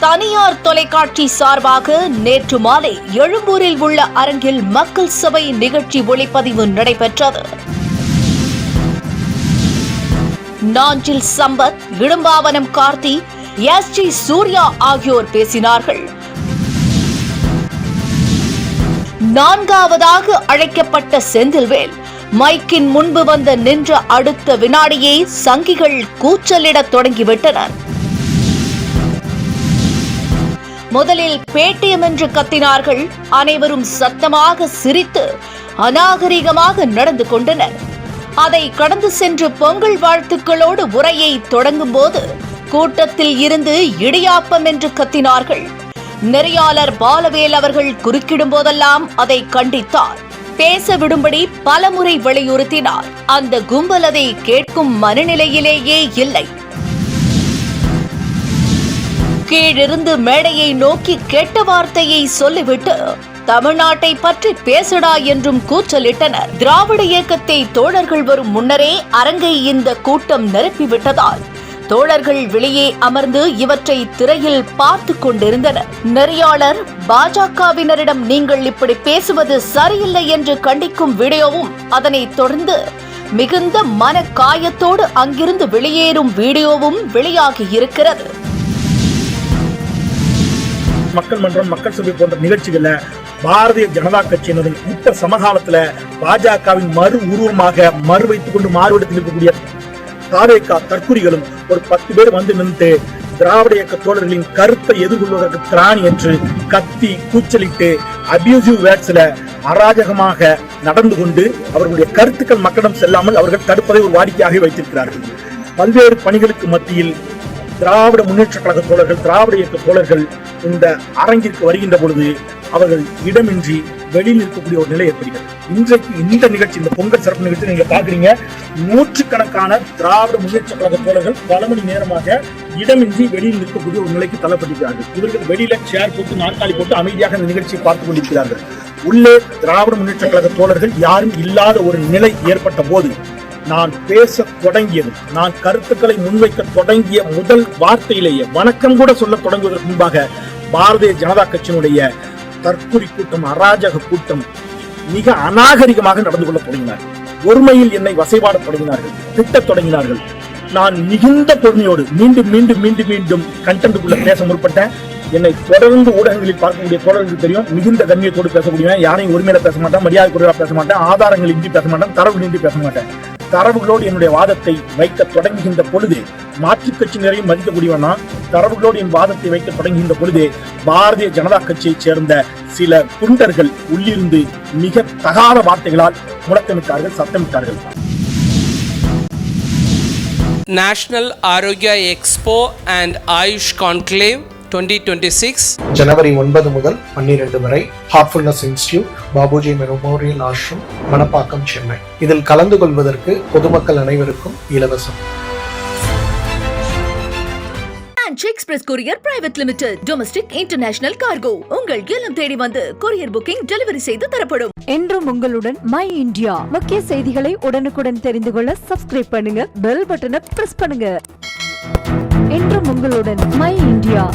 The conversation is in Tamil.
தனியார் தொலைக்காட்சி சார்பாக நேற்று மாலை எழும்பூரில் உள்ள அரங்கில் மக்கள் சபை நிகழ்ச்சி ஒளிப்பதிவு நடைபெற்றது. நாஞ்சில் சம்பத், இடும்பாவனம் கார்த்தி, எஸ்.ஜி. சூர்யா ஆகியோர் பேசினார்கள். நான்காவதாக அழைக்கப்பட்ட செந்தில்வேல் மைக்கின் முன்பு வந்து நின்ற அடுத்த வினாடியே சங்கிகள் கூச்சலிடத் தொடங்கிவிட்டனர். முதலில் பேட்டியம் என்று கத்தினார்கள். அனைவரும் சத்தமாக சிரித்து அநாகரிகமாக நடந்து கொண்டனர். அதை கடந்து சென்று பொங்கல் வாழ்த்துக்களோடு உரையை தொடங்கும் போது கூட்டத்தில் இருந்து இடியாப்பம் என்று கத்தினார்கள். நெறியாளர் பாலவேல் அவர்கள் குறுக்கிடும் போதெல்லாம் அதை கண்டித்தார். பேச விடும்படி பலமுறை வலியுறுத்தினார். அந்த கும்பல் அதை கேட்கும் மனநிலையிலேயே இல்லை. கீழிருந்து மேடையை நோக்கி கெட்ட வார்த்தையை சொல்லிவிட்டு தமிழ்நாட்டை பற்றி பேசடா என்றும் கூச்சலிட்டனர். திராவிட இயக்கத்தை தோழர்கள் வரும் முன்னரே அரங்கை இந்த கூட்டம் நிரப்பிவிட்டதால் தோழர்கள் வெளியே அமர்ந்து இவற்றை திரையில் பார்த்து கொண்டிருந்தனர். நெறியாளர் பாஜகவினரிடம் நீங்கள் இப்படி பேசுவது சரியில்லை என்று கண்டிக்கும் வீடியோவும், அதனைத் தொடர்ந்து மிகுந்த மன காயத்தோடு அங்கிருந்து வெளியேறும் வீடியோவும் வெளியாகி இருக்கிறது. மக்கள் மன்றம், மக்கள் சபை போன்ற நிகழ்ச்சிகள்ல பாரதிய ஜனதா கட்சியினரும் இப்ப சமகாலத்துல பாஜகவின் மறு உருவமாக மறு வைத்துக் கொண்டு மாறுவிடத்தில் இருக்கக்கூடிய தாவேகா தற்குறிகளும் ஒரு 10 பேர் வந்து நின்று திராவிட இயக்க தோழர்களின் கருத்தை எதிர்கொள்வதற்கு திராணி என்று கத்தி கூச்சலிட்டு அபியூசிவ் வேர்ட்ஸ்ல அராஜகமாக நடந்து கொண்டு அவர்களுடைய கருத்துக்கள் மக்களிடம் செல்லாமல் அவர்கள் தடுப்பதை ஒரு வாடிக்கையாக வைத்திருக்கிறார்கள். பல்வேறு பணிகளுக்கு மத்தியில் திராவிட முன்னேற்ற கழக தோழர்கள், திராவிட இயக்க தோழர்கள் இந்த அரங்கிற்கு வருகின்ற பொழுது அவர்கள் இடமின்றி வெளியில் இருக்கக்கூடிய ஒரு நிலை ஏற்படுகிறது. இன்றைக்கு இந்த நிகழ்ச்சி, இந்த பொங்கல் சிறப்பு நிகழ்ச்சி நீங்க பாக்குறீங்க, நூற்றுக்கணக்கான திராவிட முன்னேற்ற கழக தோழர்கள் பல மணி நேரமாக இடமின்றி வெளியில் இருக்கக்கூடிய ஒரு நிலைக்கு தள்ளப்பட்டிருக்கிறார்கள். இவர்கள் வெளியில சேர் போட்டு நாற்காலி போட்டு அமைதியாக இந்த நிகழ்ச்சியை பார்த்துக் கொண்டிருக்கிறார்கள். உள்ளே திராவிட முன்னேற்ற கழக தோழர்கள் யாரும் இல்லாத ஒரு நிலை ஏற்பட்ட போது நான் பேச தொடங்கியது, நான் கருத்துக்களை முன்வைக்க தொடங்கிய முதல் வார்த்தையிலேயே வணக்கம் கூட சொல்ல தொடங்குவதற்கு முன்பாக பாரதிய ஜனதா கட்சியினுடைய தற்குறி கூட்டம், அராஜக கூட்டம் மிக அநாகரிகமாக நடந்து கொள்ள தொடங்கினார்கள். ஒருமையில் என்னை வசைபாட தொடங்கினார்கள், திட்டத் தொடங்கினார்கள். நான் மிகுந்த பொறுமையோடு மீண்டும் மீண்டும் மீண்டும் மீண்டும் கண்டென்ட்டுக்குள்ள பேச முற்பட்டேன். என்னை தொடர்ந்து ஊடகங்களில் பார்க்கக்கூடிய தோழர்களுக்கு தெரியும், மிகுந்த கண்ணியத்தோடு பேசக்கூடியவன், யாரையும் உரிமையில பேச மாட்டேன், மரியாதை குறைவா பேச மாட்டேன், ஆதாரங்கள் இன்றி பேச மாட்டேன், தரவுகள் இன்றி பேச மாட்டேன். தரவுகளோடு என்னுடைய வாதத்தை வைக்க தொடங்குகின்ற பொழுது மாற்றுக் கட்சியினரையும் மதிக்கக்கூடியவனா, தரவுகளோடு என் வாதத்தை வைக்க தொடங்குகின்ற பொழுது பாரதிய ஜனதா கட்சியைச் சேர்ந்த சில குண்டர்கள் உள்ளிருந்து மிக தகாத வார்த்தைகளால் முழக்கமிட்டார்கள், சத்தமிட்டார்கள். National Arogya expo and AYUSH conclave 2026 ஜனவரி 9 முதல் 12 வரை Heartfulness Institute, Babuji memorial ashram, Manapakkam, Chennai. இதில் கலந்து கொள்வதற்கு பொதுமக்கள் அனைவருக்கும் இலவசம். Express courier private limited, domestic international cargo. உங்கள் இல்லம் தேடி வந்து கொரியர் புக்கிங் டெலிவரி செய்து தரப்படும். என்றும் உங்களுடன் மை இந்தியா. முக்கிய செய்திகளை உடனுக்குடன் தெரிந்து கொள்ள சப்ஸ்கிரைப் பண்ணுங்க, பெல் பட்டனை பிரஸ் பண்ணுங்க. என்றும் உங்களுடன் மை இந்தியா.